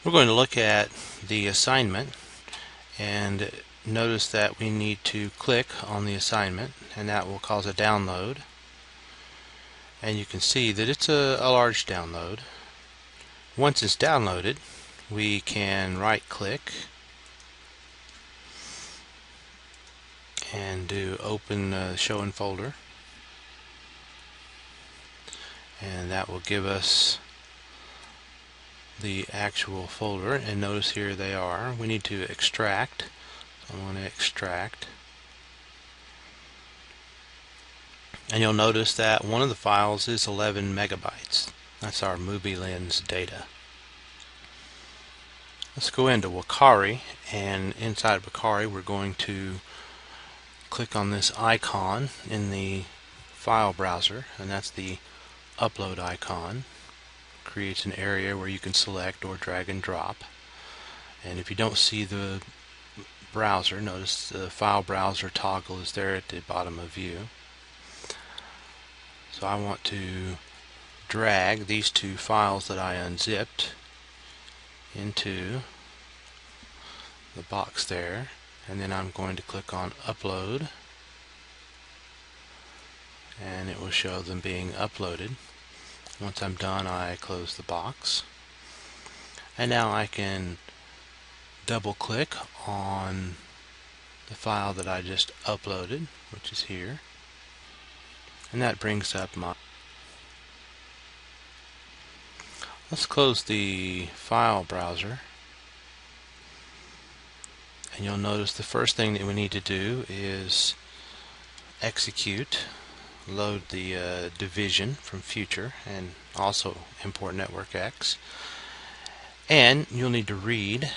We're going to look at the assignment, and notice that we need to click on the assignment, and that will cause a download. And you can see that it's a large download. Once it's downloaded, we can right click and do open show in folder, and that will give us the actual folder. And notice here they are. We need to extract. So I'm going to extract, and you'll notice that one of the files is 11 megabytes. That's our movie lens data. Let's go into Wakari, and inside Wakari we're going to click on this icon in the file browser, and that's the upload icon. Creates an area where you can select or drag and drop. And if you don't see the browser, notice the file browser toggle is there at the bottom of view. So I want to drag these two files that I unzipped into the box there, and then I'm going to click on upload, and it will show them being uploaded. Once I'm done, I close the box, and now I can double click on the file that I just uploaded, which is here, and that brings up my... Let's close the file browser, and you'll notice the first thing that we need to do is execute, load the division from Future, and also import Network X. And you'll need to read.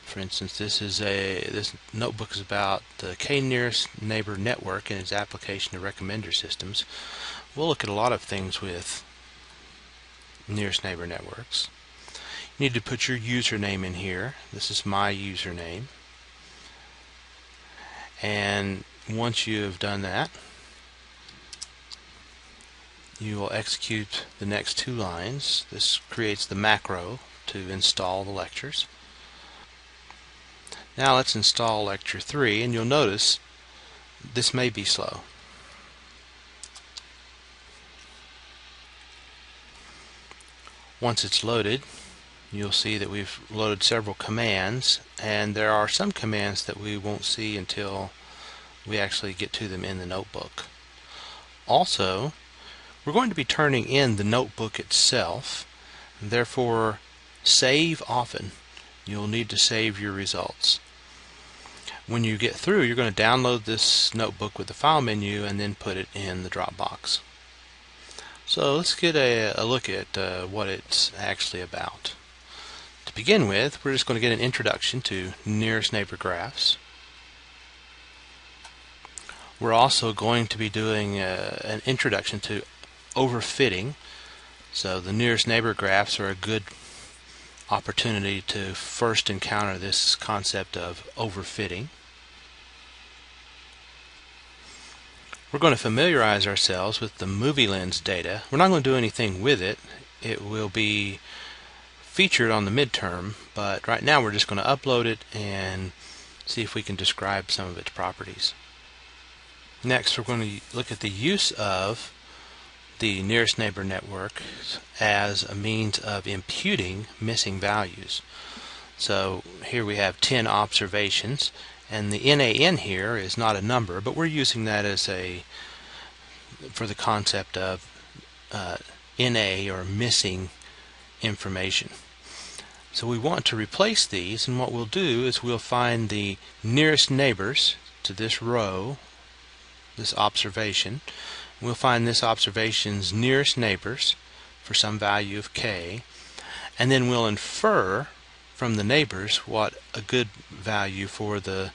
For instance, this notebook is about the K-nearest neighbor network and its application to recommender systems. We'll look at a lot of things with nearest neighbor networks. You need to put your username in here. This is my username. And once you have done that, you will execute the next two lines. This creates the macro to install the lectures. Now let's install lecture 3, and you'll notice this may be slow. Once it's loaded, you'll see that we've loaded several commands, and there are some commands that we won't see until we actually get to them in the notebook. Also, we're going to be turning in the notebook itself, and therefore save often. You'll need to save your results. When you get through, you're going to download this notebook with the file menu and then put it in the Dropbox. So let's get a look at what it's actually about. To begin with, we're just going to get an introduction to nearest neighbor graphs. We're also going to be doing an introduction to overfitting. So the nearest neighbor graphs are a good opportunity to first encounter this concept of overfitting. We're going to familiarize ourselves with the movie lens data. We're not going to do anything with it. It will be featured on the midterm, but right now we're just going to upload it and see if we can describe some of its properties. Next, we're going to look at the use of the nearest neighbor network as a means of imputing missing values. So here we have 10 observations, and the NaN here is not a number, but we're using that as for the concept of NA, or missing information. So we want to replace these, and what we'll do is we'll find the nearest neighbors to this row, this observation. We'll find this observation's nearest neighbors for some value of k, and then we'll infer from the neighbors what a good value for the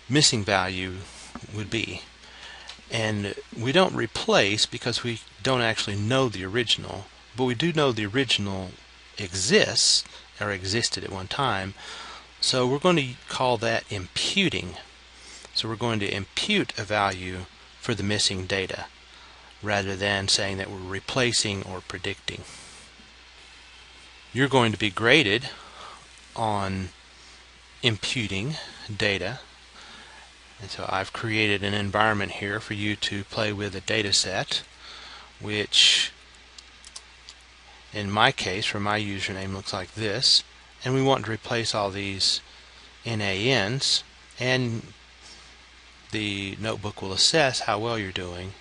missing value would be. And we don't replace because we don't actually know the original, but we do know the original exists or existed at one time, so we're going to call that imputing. So we're going to impute a value for the missing data rather than saying that we're replacing or predicting. you're going to be graded on imputing data. And so I've created an environment here for you to play with a data set, which in my case, for my username, looks like this. And we want to replace all these NaNs, and the notebook will assess how well you're doing.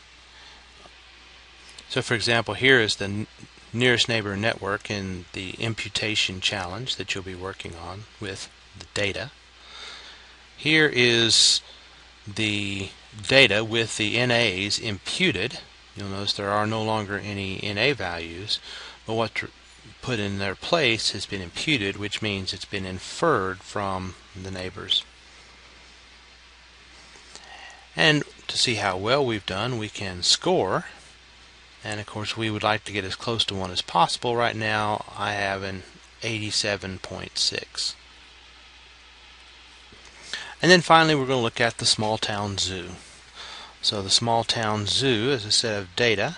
So for example, here is the nearest neighbor network in the imputation challenge that you'll be working on with the data. Here is the data with the NAs imputed. You'll notice there are no longer any NA values, but what put in their place has been imputed, which means it's been inferred from the neighbors. And to see how well we've done, we can score. And of course we would like to get as close to 1 as possible. Right now I have an 87.6. And then finally we're going to look at the small town zoo. So the small town zoo is a set of data.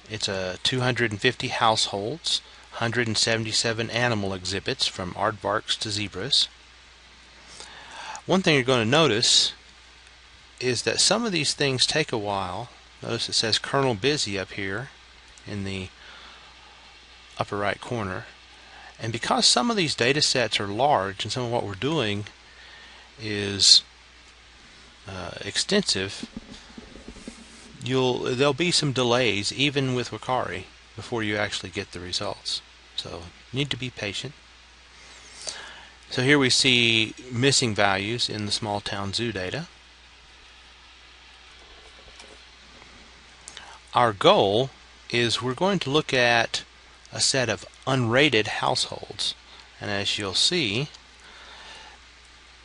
It's 250 households, 177 animal exhibits from aardvarks to zebras. One thing you're going to notice is that some of these things take a while. Notice it says Colonel Busy up here in the upper right corner. And because some of these data sets are large and some of what we're doing is extensive, there'll be some delays even with Wakari before you actually get the results. So you need to be patient. So here we see missing values in the small town zoo data. Our goal is we're going to look at a set of unrated households, and as you'll see,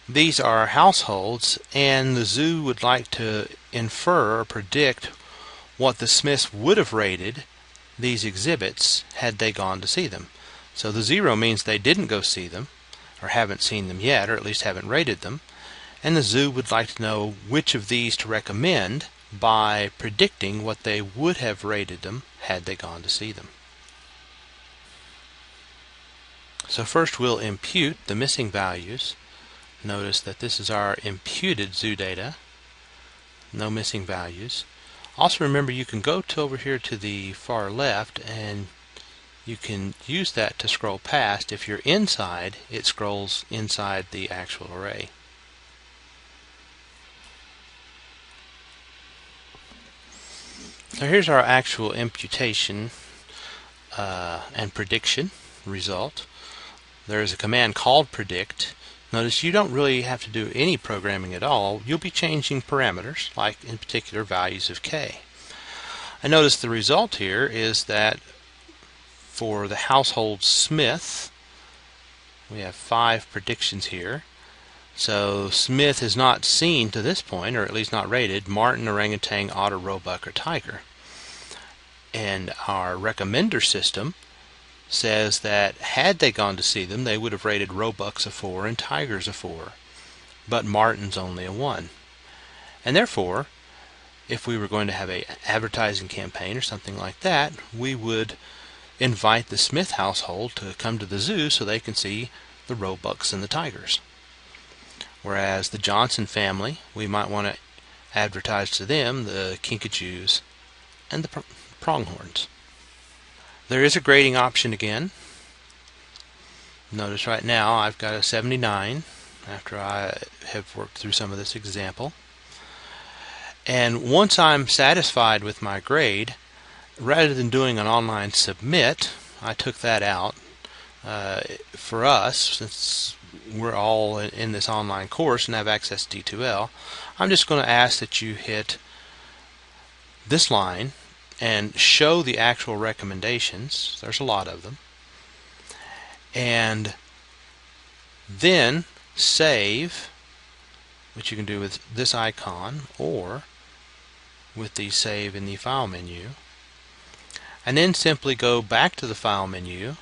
these are households, and the zoo would like to infer or predict what the Smiths would have rated these exhibits had they gone to see them. So the 0 means they didn't go see them, or haven't seen them yet, or at least haven't rated them, and the zoo would like to know which of these to recommend by predicting what they would have rated them had they gone to see them. So first we'll impute the missing values. Notice that this is our imputed zoo data. No missing values. Also remember, you can go over here to the far left and you can use that to scroll past. If you're inside, it scrolls inside the actual array. So here's our actual imputation and prediction result. There is a command called predict. Notice you don't really have to do any programming at all. You'll be changing parameters, like in particular values of k. I notice the result here is that for the household Smith, we have 5 predictions here. So Smith is not seen to this point, or at least not rated, marten, orangutan, otter, roebuck, or tiger. And our recommender system says that had they gone to see them, they would have rated roebucks a 4 and tigers a 4, but marten's only a 1. And therefore, if we were going to have an advertising campaign or something like that, we would invite the Smith household to come to the zoo so they can see the roebucks and the tigers. Whereas the Johnson family, we might want to advertise to them the kinkajous and the pronghorns. There is a grading option again. Notice right now I've got a 79 after I have worked through some of this example. And once I'm satisfied with my grade, rather than doing an online submit, I took that out. For us, since we're all in this online course and have access to D2L, I'm just going to ask that you hit this line and show the actual recommendations. There's a lot of them. And then save, which you can do with this icon or with the save in the file menu. And then simply go back to the file menu,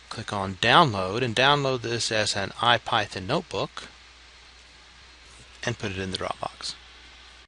click on download, and download this as an IPython notebook and put it in the Dropbox.